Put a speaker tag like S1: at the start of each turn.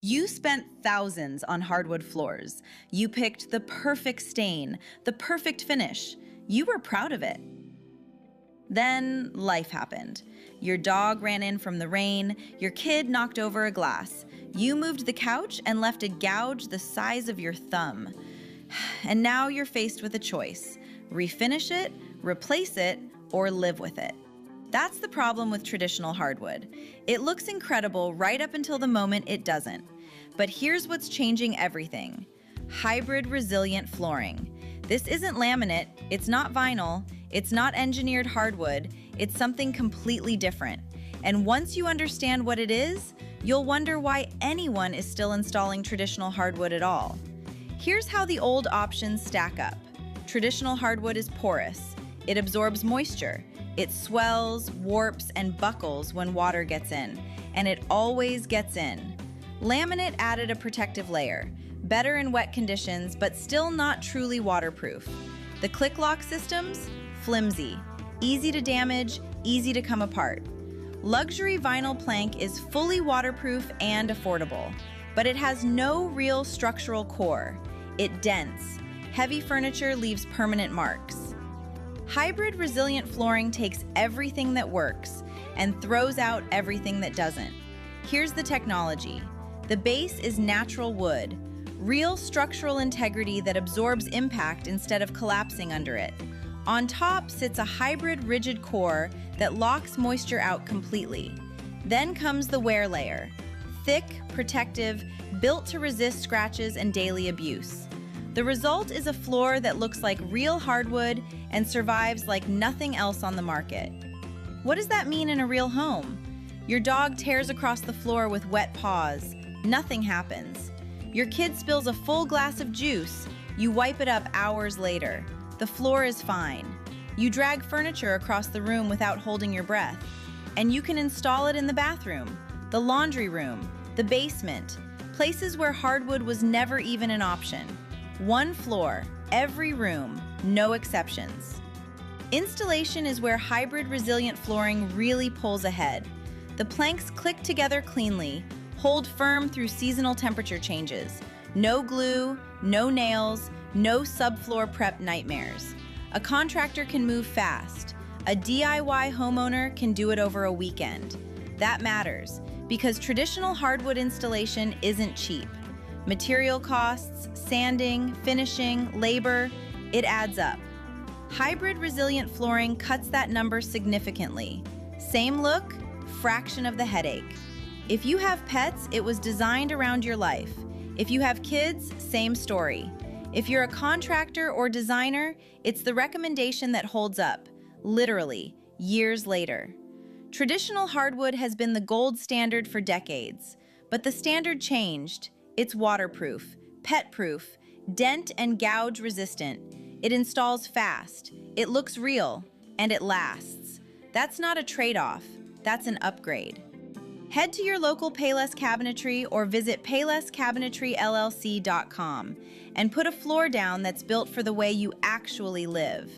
S1: You spent thousands on hardwood floors. You picked the perfect stain, the perfect finish. You were proud of it. Then life happened. Your dog ran in from the rain, your kid knocked over a glass. You moved the couch and left a gouge the size of your thumb. And now you're faced with a choice: refinish it, replace it, or live with it. That's the problem with traditional hardwood. It looks incredible right up until the moment it doesn't. But here's what's changing everything: hybrid resilient flooring. This isn't laminate, it's not vinyl, it's not engineered hardwood, it's something completely different. And once you understand what it is, you'll wonder why anyone is still installing traditional hardwood at all. Here's how the old options stack up. Traditional hardwood is porous. It absorbs moisture. It swells, warps, and buckles when water gets in, and it always gets in. Laminate added a protective layer, better in wet conditions, but still not truly waterproof. The click lock systems? Flimsy, easy to damage, easy to come apart. Luxury vinyl plank is fully waterproof and affordable, but it has no real structural core. It dents. Heavy furniture leaves permanent marks. Hybrid resilient flooring takes everything that works and throws out everything that doesn't. Here's the technology. The base is natural wood, real structural integrity that absorbs impact instead of collapsing under it. On top sits a hybrid rigid core that locks moisture out completely. Then comes the wear layer, thick, protective, built to resist scratches and daily abuse. The result is a floor that looks like real hardwood and survives like nothing else on the market. What does that mean in a real home? Your dog tears across the floor with wet paws. Nothing happens. Your kid spills a full glass of juice. You wipe it up hours later. The floor is fine. You drag furniture across the room without holding your breath. And you can install it in the bathroom, the laundry room, the basement, places where hardwood was never even an option. One floor, every room, no exceptions. Installation is where hybrid resilient flooring really pulls ahead. The planks click together cleanly, hold firm through seasonal temperature changes. No glue, no nails, no subfloor prep nightmares. A contractor can move fast. A DIY homeowner can do it over a weekend. That matters, because traditional hardwood installation isn't cheap. Material costs, sanding, finishing, labor, it adds up. Hybrid resilient flooring cuts that number significantly. Same look, fraction of the headache. If you have pets, it was designed around your life. If you have kids, same story. If you're a contractor or designer, it's the recommendation that holds up, literally, years later. Traditional hardwood has been the gold standard for decades, but the standard changed. It's waterproof, pet-proof, dent and gouge resistant. It installs fast, it looks real, and it lasts. That's not a trade-off, that's an upgrade. Head to your local Payless Cabinetry or visit paylesscabinetryllc.com and put a floor down that's built for the way you actually live.